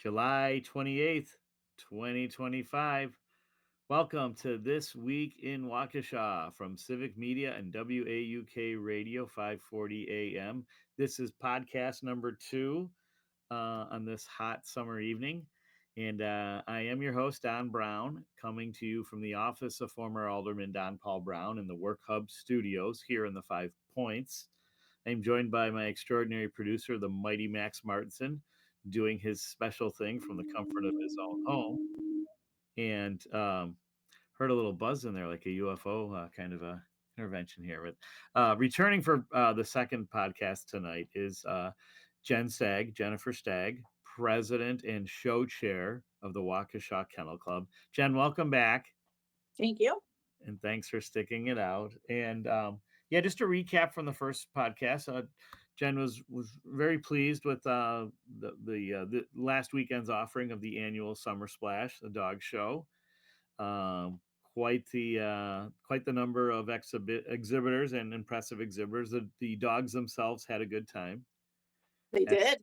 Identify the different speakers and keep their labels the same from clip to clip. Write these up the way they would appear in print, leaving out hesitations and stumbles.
Speaker 1: July 28th, 2025. Welcome to This Week in Waukesha from Civic Media and WAUK Radio 540 AM. This is podcast number 2 on this hot summer evening. And I am your host, Don Brown, coming to you from the office of former Alderman Don Paul Brown in the Work Hub studios here in the Five Points. I'm joined by my extraordinary producer, the mighty Max Martinson, doing his special thing from the comfort of his own home. And heard a little buzz in there, like a UFO kind of a intervention here. But returning for the second podcast tonight is Jennifer Stagg, president and show chair of the Waukesha Kennel Club. Jen, welcome back.
Speaker 2: Thank you.
Speaker 1: And thanks for sticking it out. And just to recap from the first podcast, Jen was very pleased with the last weekend's offering of the annual Summer Splash, the dog show. Quite the number of exhibitors and impressive exhibitors. The dogs themselves had a good time.
Speaker 2: They did.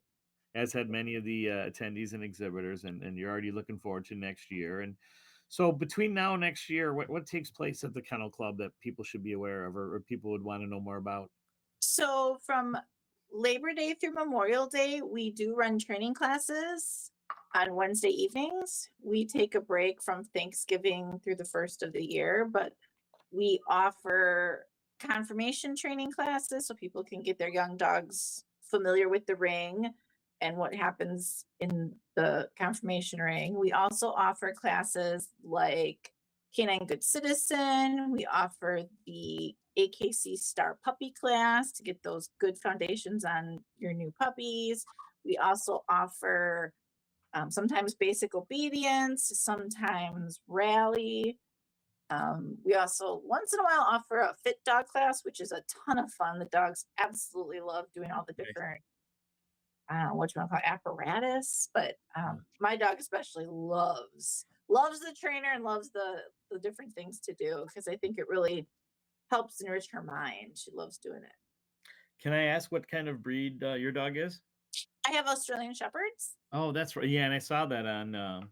Speaker 1: As had many of the attendees and exhibitors, and you're already looking forward to next year. And so between now and next year, what takes place at the Kennel Club that people should be aware of or people would want to know more about?
Speaker 2: So from Labor Day through Memorial Day, we do run training classes on Wednesday evenings. We take a break from Thanksgiving through the first of the year, but we offer confirmation training classes so people can get their young dogs familiar with the ring and what happens in the confirmation ring. We also offer classes like Canine Good Citizen. We offer the AKC Star Puppy class to get those good foundations on your new puppies. We also offer sometimes basic obedience, sometimes rally. We also once in a while offer a fit dog class, which is a ton of fun. The dogs absolutely love doing all the different, I don't know what you want to call it, apparatus, but my dog especially loves the trainer and loves the different things to do because I think it really helps enrich her mind. She loves doing it.
Speaker 1: Can I ask what kind of breed your dog is?
Speaker 2: I have Australian Shepherds.
Speaker 1: Oh, that's right. Yeah, and I saw that on.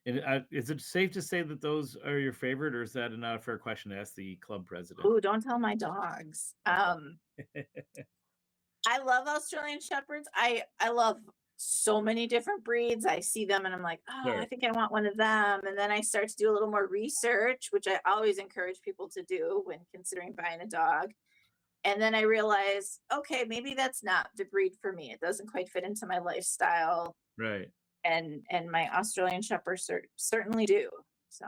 Speaker 1: Is it safe to say that those are your favorite, or is that not a fair question to ask the club president?
Speaker 2: Ooh, don't tell my dogs. I love Australian Shepherds. I love so many different breeds. I see them and I'm like,
Speaker 1: Sure.
Speaker 2: I think I want one of them. And then I start to do a little more research, which I always encourage people to do when considering buying a dog. And then I realize, okay, maybe that's not the breed for me. It doesn't quite fit into my lifestyle.
Speaker 1: Right.
Speaker 2: And my Australian Shepherds certainly do. So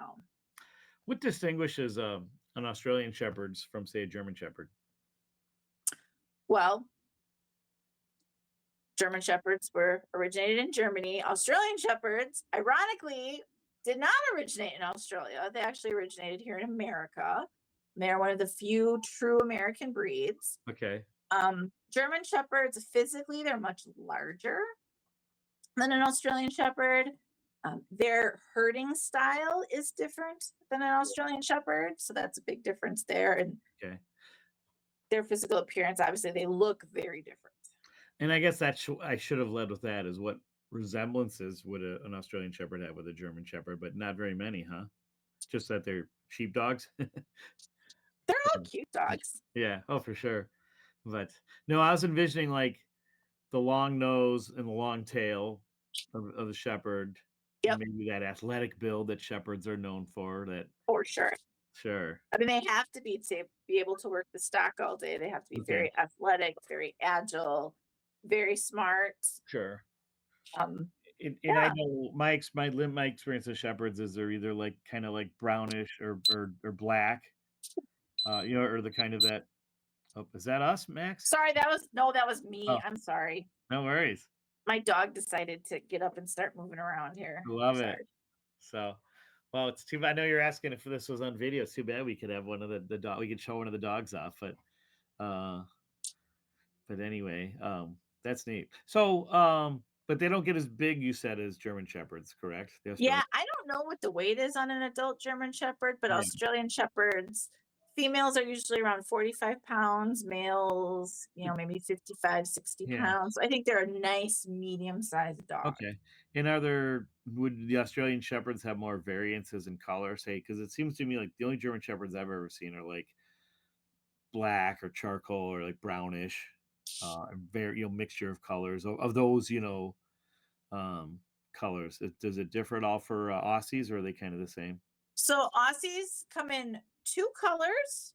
Speaker 1: what distinguishes an Australian Shepherd from, say, a German Shepherd?
Speaker 2: Well, German Shepherds were originated in Germany. Australian Shepherds, ironically, did not originate in Australia. They actually originated here in America. They're one of the few true American breeds.
Speaker 1: Okay.
Speaker 2: German Shepherds, physically, they're much larger than an Australian Shepherd. Their herding style is different than an Australian Shepherd, so that's a big difference there. And their physical appearance, obviously, they look very different.
Speaker 1: And I guess that I should have led with that is what resemblances would an Australian Shepherd have with a German Shepherd, but not very many, huh? Just that they're sheepdogs.
Speaker 2: They're all cute dogs.
Speaker 1: Yeah. Oh, for sure. But no, I was envisioning like the long nose and the long tail of the Shepherd.
Speaker 2: Yep.
Speaker 1: Maybe that athletic build that Shepherds are known for. That
Speaker 2: for sure.
Speaker 1: Sure.
Speaker 2: I mean, they have to be able to work the stock all day. They have to be very athletic, very agile, very smart.
Speaker 1: Sure. And I know my experience with Shepherds is they're either like kind of like brownish or black, or the kind of that. Oh, is that us, Max?
Speaker 2: Sorry, that was me. Oh. I'm sorry.
Speaker 1: No worries.
Speaker 2: My dog decided to get up and start moving around here.
Speaker 1: Love it. So, well, it's too bad. I know you're asking if this was on video. It's too bad we could have one of the dog. We could show one of the dogs off, but anyway, that's neat. So, but they don't get as big, you said, as German Shepherds, correct?
Speaker 2: Yeah, I don't know what the weight is on an adult German Shepherd, but Australian Shepherds Females are usually around 45 pounds, males, maybe 55, 60
Speaker 1: Yeah.
Speaker 2: pounds. I think they're a nice medium-sized dog.
Speaker 1: Okay. And would the Australian Shepherds have more variances in color? Say, because it seems to me like the only German Shepherds I've ever seen are like black or charcoal or like brownish, very mixture of colors of those um, colors. Does it differ at all for Aussies, or are they kind of the same?
Speaker 2: So Aussies come in 2 colors,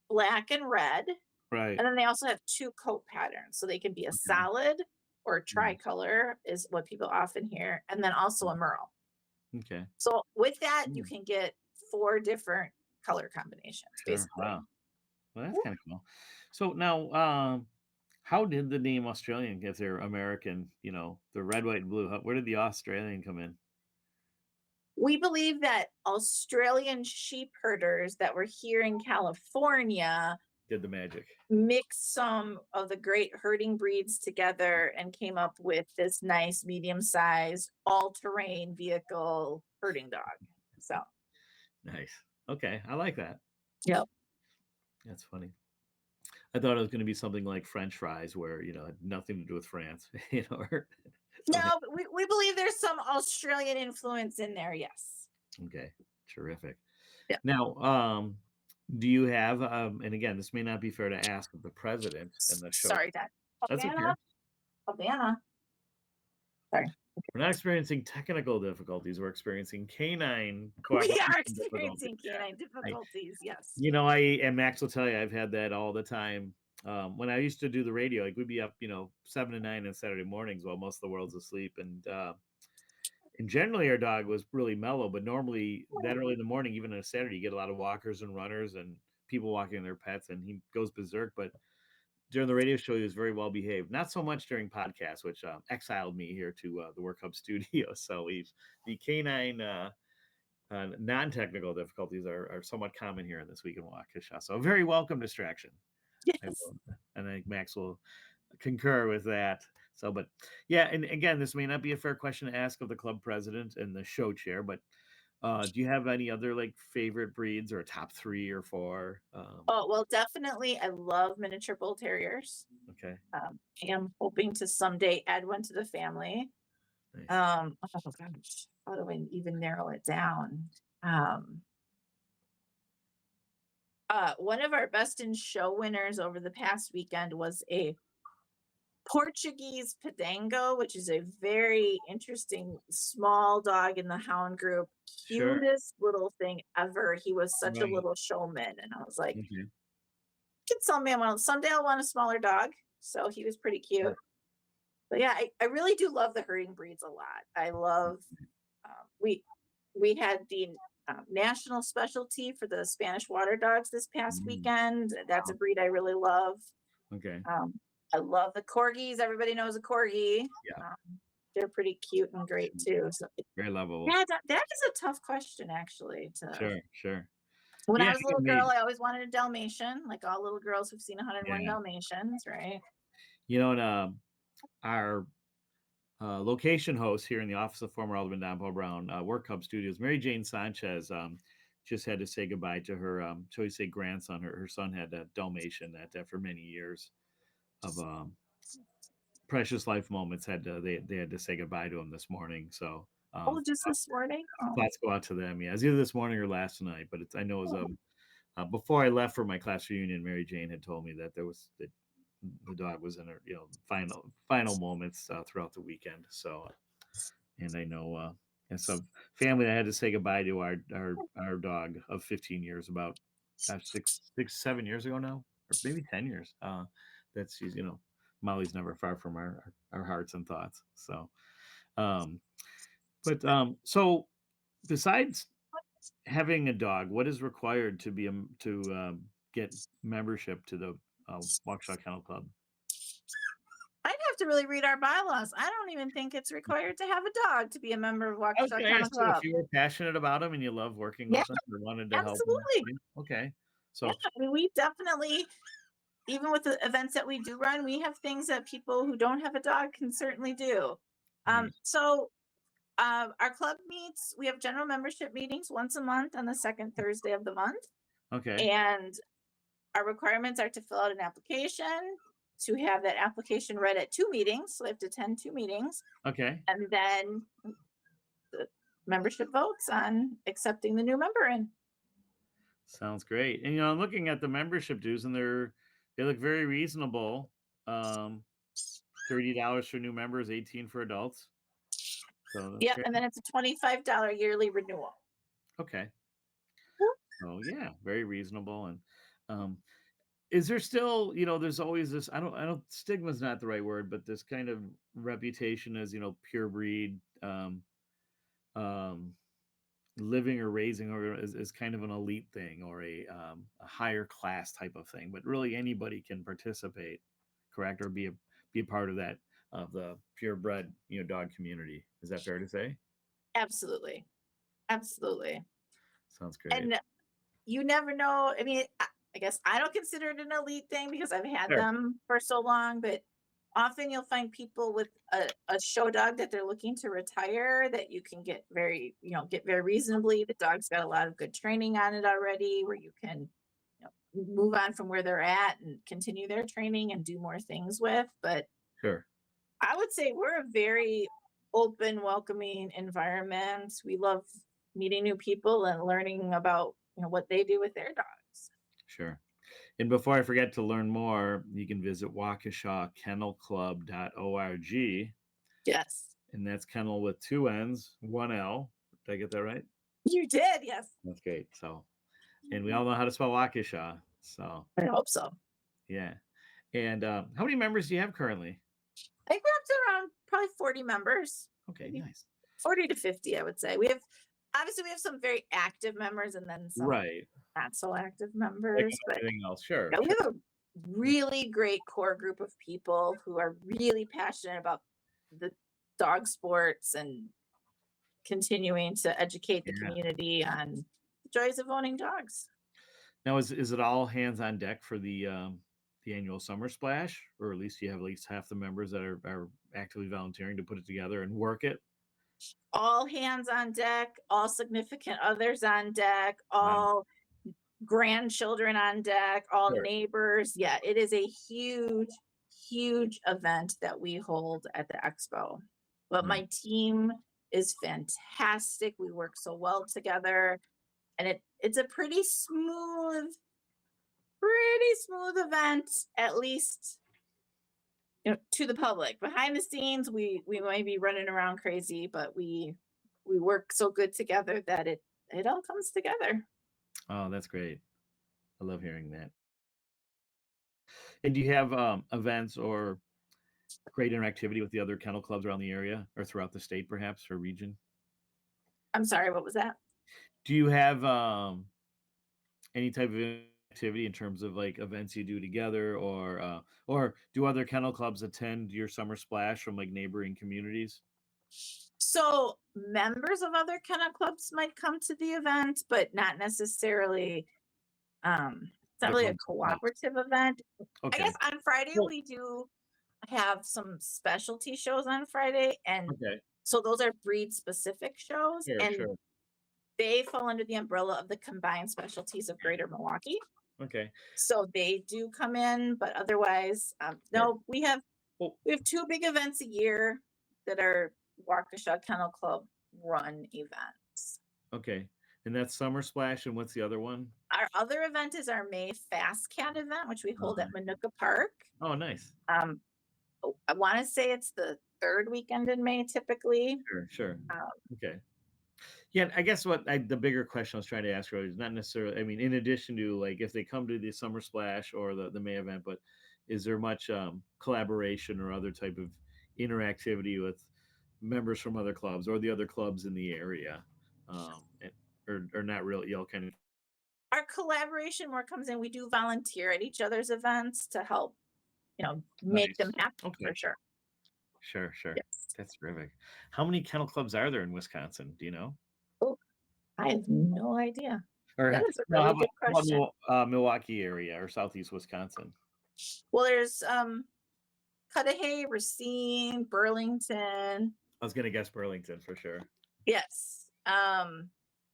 Speaker 2: black and red.
Speaker 1: Right.
Speaker 2: And then they also have 2 coat patterns. So they can be a solid or a tricolor is what people often hear. And then also a merle.
Speaker 1: Okay.
Speaker 2: So with that, you can get 4 different color combinations, basically.
Speaker 1: Wow. Well, that's kind of cool. So now, how did the name Australian get there? American, the red, white, and blue. Where did the Australian come in?
Speaker 2: We believe that Australian sheep herders that were here in California
Speaker 1: Did the magic.
Speaker 2: mixed some of the great herding breeds together and came up with this nice medium-sized all-terrain vehicle herding dog. So
Speaker 1: Nice. Okay, I like that.
Speaker 2: Yep.
Speaker 1: That's funny. I thought it was going to be something like French fries, where had nothing to do with France. Or something.
Speaker 2: No, but we believe there's some Australian influence in there. Yes.
Speaker 1: Okay, terrific.
Speaker 2: Yeah.
Speaker 1: Now, do you have? And again, this may not be fair to ask of the president in the show.
Speaker 2: Sorry, Dad.
Speaker 1: That's okay.
Speaker 2: Havana. Sorry.
Speaker 1: We're not experiencing technical difficulties. We're experiencing canine.
Speaker 2: We are experiencing canine difficulties. Yes.
Speaker 1: And Max will tell you, I've had that all the time. When I used to do the radio, like we'd be up, 7 to 9 on Saturday mornings while most of the world's asleep, and generally our dog was really mellow. But normally that early in the morning, even on a Saturday, you get a lot of walkers and runners and people walking their pets, and he goes berserk. But during the radio show, he was very well behaved. Not so much during podcasts, which exiled me here to the Work Hub studio. So the canine non-technical difficulties are somewhat common here in this week in Waukesha. So a very welcome distraction.
Speaker 2: Yes.
Speaker 1: And I think Max will concur with that. So, but yeah, and again, this may not be a fair question to ask of the club president and the show chair, but do you have any other like favorite breeds or a top 3 or 4?
Speaker 2: Oh, well, definitely. I love miniature bull terriers.
Speaker 1: Okay.
Speaker 2: I am hoping to someday add one to the family.
Speaker 1: Nice.
Speaker 2: Oh gosh, how do I even narrow it down? One of our best in show winners over the past weekend was a Portuguese Pedango, which is a very interesting small dog in the hound group.
Speaker 1: Sure.
Speaker 2: Cutest little thing ever. He was such a
Speaker 1: Right.
Speaker 2: little showman, and I was like,
Speaker 1: Okay.
Speaker 2: "Can someday I'll want a smaller dog." So he was pretty cute.
Speaker 1: Yeah.
Speaker 2: But yeah, I really do love the herding breeds a lot. I love we had the national specialty for the Spanish water dogs this past weekend. That's a breed I really love.
Speaker 1: Okay.
Speaker 2: I love the corgis. Everybody knows a corgi.
Speaker 1: Yeah.
Speaker 2: They're pretty cute and great too. So
Speaker 1: very lovable.
Speaker 2: Yeah, that is a tough question actually.
Speaker 1: Sure.
Speaker 2: When I was a little girl, I always wanted a Dalmatian, like all little girls who've seen 101 Dalmatians, right?
Speaker 1: And our location host here in the office of former Alderman Don Paul Brown, Work Hub Studios, Mary Jane Sanchez, just had to say goodbye to her, shall we say, grandson. Her son had a Dalmatian that after many years of precious life moments they had to say goodbye to him this morning. So
Speaker 2: just this morning.
Speaker 1: Thoughts go out to them. Yeah, it was either this morning or last night, but I know it was before I left for my class reunion. Mary Jane had told me that the dog was in her final moments throughout the weekend. So, and I know as a family, I had to say goodbye to our dog of 15 years, about 7 years ago now, or maybe 10 years. That she's Molly's never far from our hearts and thoughts. So, so besides having a dog, what is required to get membership to the Waukesha Kennel Club?
Speaker 2: I'd have to really read our bylaws. I don't even think it's required to have a dog to be a member of Waukesha Kennel Club.
Speaker 1: If you were passionate about them and you love working with them or wanted to help them. Okay. So
Speaker 2: we definitely, even with the events that we do run, we have things that people who don't have a dog can certainly do. So our club meets, we have general membership meetings once a month on the second Thursday of the month.
Speaker 1: Okay.
Speaker 2: And our requirements are to fill out an application, to have that application read at 2 meetings. So they have to attend 2 meetings.
Speaker 1: Okay.
Speaker 2: And then the membership votes on accepting the new member in.
Speaker 1: Sounds great. And I'm looking at the membership dues, and they look very reasonable. Um, $30 for new members, 18 for adults. So that's
Speaker 2: Yep.
Speaker 1: great.
Speaker 2: And then it's a $25 yearly renewal.
Speaker 1: Okay. Oh yeah, very reasonable. And um, is there still, there's always this, I don't, stigma's not the right word, but this kind of reputation as, pure breed, um, living or raising or is kind of an elite thing or a higher class type of thing, but really anybody can participate, correct? Or be a part of that, of the purebred, dog community. Is that fair to say?
Speaker 2: Absolutely. Absolutely.
Speaker 1: Sounds great.
Speaker 2: And you never know. I mean, I guess I don't consider it an elite thing because I've had
Speaker 1: Sure.
Speaker 2: them for so long, but often you'll find people with a show dog that they're looking to retire that you can get very reasonably. The dog's got a lot of good training on it already where you can move on from where they're at and continue their training and do more things with. But
Speaker 1: Sure.
Speaker 2: I would say we're a very open, welcoming environment. We love meeting new people and learning about what they do with their dogs.
Speaker 1: Sure. And before I forget to learn more, you can visit waukeshakennelclub.org.
Speaker 2: Yes,
Speaker 1: And that's kennel with 2 N's, 1 L. Did I get that right?
Speaker 2: you did. Yes,
Speaker 1: That's great. So, and we all know how to spell Waukesha. So,
Speaker 2: I hope so.
Speaker 1: yeah. And how many members do you have currently?
Speaker 2: I think we're up to around probably 40 members.
Speaker 1: Okay,
Speaker 2: Maybe
Speaker 1: nice.
Speaker 2: 40 to 50, I would say. We have some very active members and then some
Speaker 1: Right.
Speaker 2: not so active
Speaker 1: Like
Speaker 2: members, but
Speaker 1: anything else. Sure.
Speaker 2: yeah, we
Speaker 1: Sure.
Speaker 2: have a really great core group of people who are really passionate about the dog sports and continuing to educate the
Speaker 1: Yeah.
Speaker 2: community on the joys of owning dogs.
Speaker 1: Now, is it all hands on deck for the annual summer splash, or at least you have at least half the members that are actively volunteering to put it together and work it?
Speaker 2: All hands on deck, all significant others on deck,
Speaker 1: Wow.
Speaker 2: all grandchildren on deck, all
Speaker 1: Sure.
Speaker 2: neighbors. Yeah, it is a huge, huge event that we hold at the expo. But
Speaker 1: Nice.
Speaker 2: my team is fantastic. We work so well together, and it's a pretty smooth event, at least to the public. Behind the scenes, we might be running around crazy, but we work so good together that it all comes together.
Speaker 1: Oh, that's great. I love hearing that. And do you have events or great interactivity with the other kennel clubs around the area or throughout the state, perhaps, or region?
Speaker 2: I'm sorry, what was that?
Speaker 1: Do you have any type of activity in terms of like events you do together, or do other kennel clubs attend your summer splash from like neighboring communities?
Speaker 2: So members of other kennel clubs might come to the event, but not necessarily. It's not
Speaker 1: The
Speaker 2: really a
Speaker 1: clubs themselves.
Speaker 2: cooperative event. I guess
Speaker 1: Okay.
Speaker 2: on Friday
Speaker 1: Well,
Speaker 2: we do have some specialty shows on Friday, and
Speaker 1: okay.
Speaker 2: so those are breed specific shows,
Speaker 1: Sure.
Speaker 2: and
Speaker 1: Sure.
Speaker 2: they fall under the umbrella of the combined specialties of Greater Milwaukee.
Speaker 1: Okay.
Speaker 2: So they do come in, but otherwise,
Speaker 1: Sure.
Speaker 2: no.
Speaker 1: Well,
Speaker 2: We have 2 big events a year that are Waukesha Kennel Club run events.
Speaker 1: okay. And that's summer splash, and what's the other one?
Speaker 2: Our other event is our May Fast Cat event, which we hold
Speaker 1: Uh,
Speaker 2: at Manuka Park.
Speaker 1: oh, nice.
Speaker 2: Um, I want to say it's the 3rd weekend in May typically.
Speaker 1: Sure. Sure.
Speaker 2: Um,
Speaker 1: Okay. Yeah, I guess the bigger question I was trying to ask earlier is not necessarily, I mean, in addition to like if they come to the summer splash or the May event, but is there much collaboration or other type of interactivity with members from other clubs or the other clubs in the area? Or not really, kind of
Speaker 2: our collaboration more comes in. We do volunteer at each other's events to help, make them
Speaker 1: nice.
Speaker 2: happy
Speaker 1: Okay.
Speaker 2: for sure.
Speaker 1: Sure, sure.
Speaker 2: Yes.
Speaker 1: That's terrific. How many kennel clubs are there in Wisconsin? Do you know?
Speaker 2: Oh, I have no idea.
Speaker 1: Or
Speaker 2: That is a
Speaker 1: no,
Speaker 2: really good
Speaker 1: how about
Speaker 2: question.
Speaker 1: Milwaukee area or Southeast Wisconsin?
Speaker 2: Well, there's Cudahy, Racine, Burlington.
Speaker 1: I was gonna guess Burlington for sure.
Speaker 2: Yes.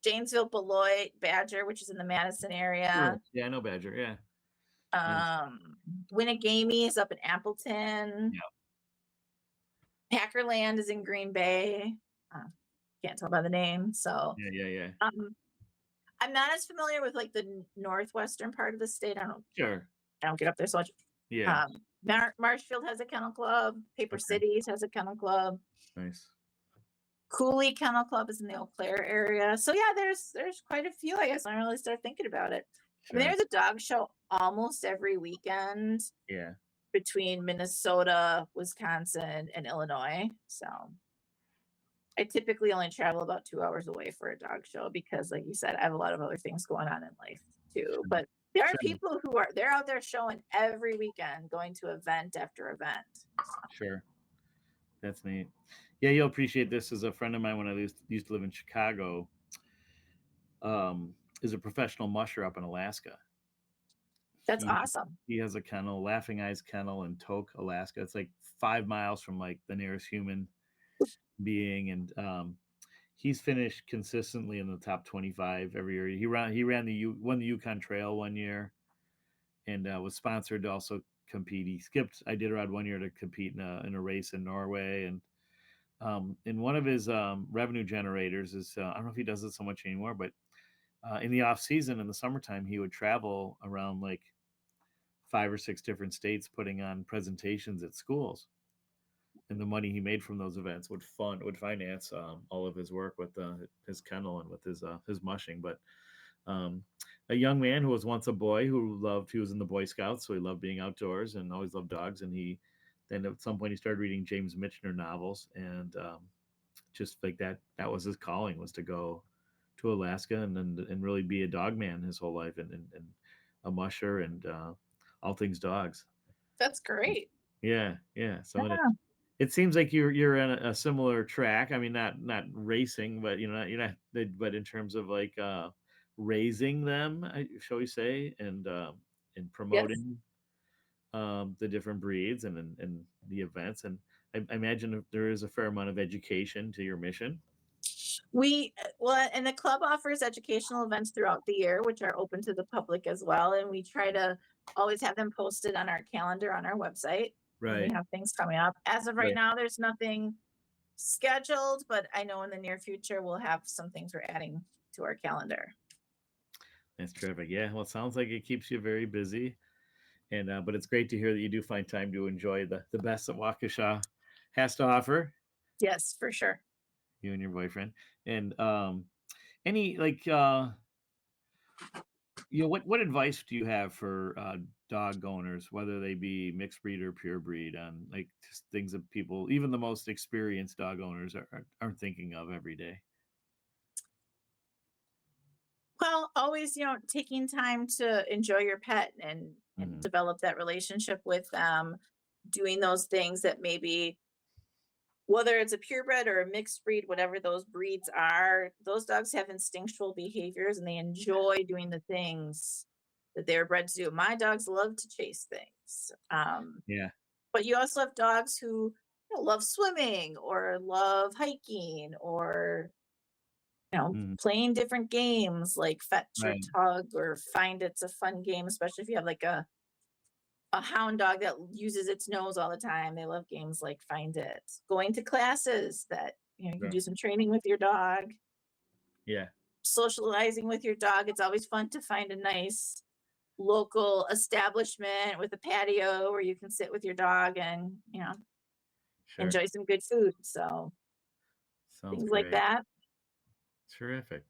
Speaker 2: Janesville, Beloit, Badger, which is in the Madison area.
Speaker 1: Yeah, I know Badger. Yeah. Nice.
Speaker 2: Winnegamie is up in Appleton.
Speaker 1: Yeah.
Speaker 2: Packerland is in Green Bay. Can't tell by the name. So
Speaker 1: Yeah.
Speaker 2: I'm not as familiar with like the northwestern part of the state. I don't get up there so much.
Speaker 1: Yeah.
Speaker 2: Marshfield has a kennel club. Paper
Speaker 1: Okay.
Speaker 2: Cities has a kennel club.
Speaker 1: Nice.
Speaker 2: Cooley Kennel Club is in the Eau Claire area. So yeah, there's quite a few, I guess, when I really start thinking about it.
Speaker 1: Sure.
Speaker 2: I mean, there's a dog show almost every weekend.
Speaker 1: Yeah.
Speaker 2: Between Minnesota, Wisconsin, and Illinois. So I typically only travel about 2 hours away for a dog show because, like you said, I have a lot of other things going on in life too. But there are people who they're out there showing every weekend, going to event after event. So.
Speaker 1: Sure. That's neat. Yeah, you'll appreciate this. As a friend of mine when I used to live in Chicago, is a professional musher up in Alaska.
Speaker 2: That's awesome.
Speaker 1: He has a kennel, Laughing Eyes Kennel in Tok, Alaska. It's like 5 miles from like the nearest human being, and he's finished consistently in the top 25 every year. He won the Yukon Trail one year, and was sponsored to also compete. He skipped Iditarod one year to compete in a race in Norway, and one of his revenue generators is I don't know if he does it so much anymore, but in the off season in the summertime he would travel around like 5 or 6 different states putting on presentations at schools, and the money he made from those events would finance all of his work with his kennel and with his mushing. But a young man who was once a boy he was in the Boy Scouts, so he loved being outdoors and always loved dogs, and then at some point he started reading James Michener novels, and just like that was his calling, was to go to Alaska and really be a dog man his whole life, and a musher and all things dogs.
Speaker 2: That's great.
Speaker 1: Yeah. So it seems like you're in a similar track. I mean, not racing, but you're not. But in terms of like raising them, shall we say, and promoting the different breeds and the events. And I imagine there is a fair amount of education to your mission.
Speaker 2: And the club offers educational events throughout the year, which are open to the public as well. And we try to always have them posted on our calendar on our website.
Speaker 1: Right.
Speaker 2: We have things coming up. As of right now, there's nothing scheduled, but I know in the near future we'll have some things we're adding to our calendar.
Speaker 1: That's terrific. Yeah. Well, it sounds like it keeps you very busy. And but it's great to hear that you do find time to enjoy the best that Waukesha has to offer.
Speaker 2: Yes, for sure.
Speaker 1: You and your boyfriend. And any like what advice do you have for dog owners, whether they be mixed breed or pure breed, on like just things that people, even the most experienced dog owners, aren't thinking of every day?
Speaker 2: Well, always, taking time to enjoy your pet and develop that relationship with them, doing those things that maybe, whether it's a purebred or a mixed breed, whatever those breeds are, those dogs have instinctual behaviors and they enjoy doing the things that they're bred to do. My dogs love to chase things.
Speaker 1: Yeah.
Speaker 2: But you also have dogs who love swimming or love hiking or playing different games like fetch or tug or find. It's a fun game, especially if you have like a hound dog that uses its nose all the time. They love games like Find It. Going to classes that you can do some training with your dog.
Speaker 1: Yeah.
Speaker 2: Socializing with your dog. It's always fun to find a nice local establishment with a patio where you can sit with your dog and enjoy some good food. So
Speaker 1: sounds
Speaker 2: things
Speaker 1: great.
Speaker 2: like that.
Speaker 1: Terrific.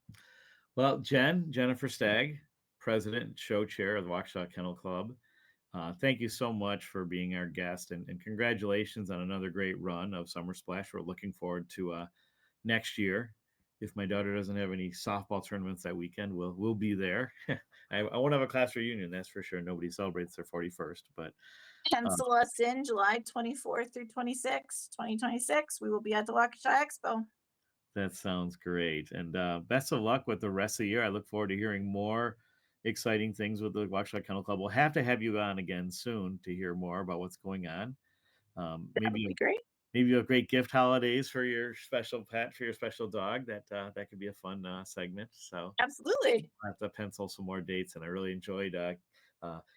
Speaker 1: Well, Jennifer Stagg, president and show chair of the Waukesha Kennel Club, thank you so much for being our guest, and congratulations on another great run of Summer Splash. We're looking forward to next year. If my daughter doesn't have any softball tournaments that weekend, we'll be there. I won't have a class reunion, that's for sure. Nobody celebrates their 41st, but
Speaker 2: pencil us in July 24th through 26th, 2026. We will be at the Waukesha Expo.
Speaker 1: That sounds great. And best of luck with the rest of the year. I look forward to hearing more exciting things with the Waukesha Kennel Club. We'll have to have you on again soon to hear more about what's going on.
Speaker 2: That would be great.
Speaker 1: maybe a great gift holidays for your special pet, for your special dog. That could be a fun segment. So
Speaker 2: Absolutely.
Speaker 1: I have to pencil some more dates, and I really enjoyed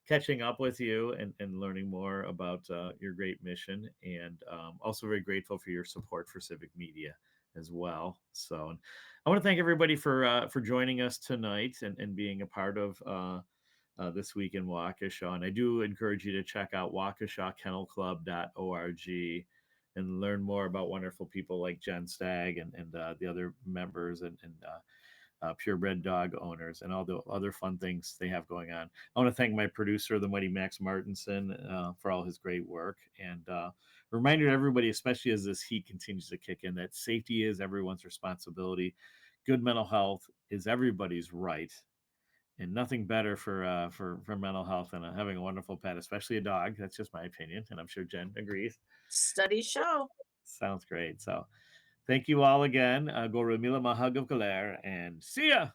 Speaker 1: catching up with you and learning more about your great mission, and also very grateful for your support for Civic Media as well. So, and I want to thank everybody for joining us tonight and being a part of this week in Waukesha. And I do encourage you to check out waukeshakennelclub.org and learn more about wonderful people like Jen Stagg and the other members and purebred dog owners and all the other fun things they have going on. I want to thank my producer, the mighty Max Martinson, for all his great work. And reminder to everybody, especially as this heat continues to kick in, that safety is everyone's responsibility. Good mental health is everybody's right. And nothing better for mental health than having a wonderful pet, especially a dog. That's just my opinion, and I'm sure Jen agrees.
Speaker 2: Studies show.
Speaker 1: Sounds great. So, thank you all again. Go Ramila Mahag of Galer, and see ya.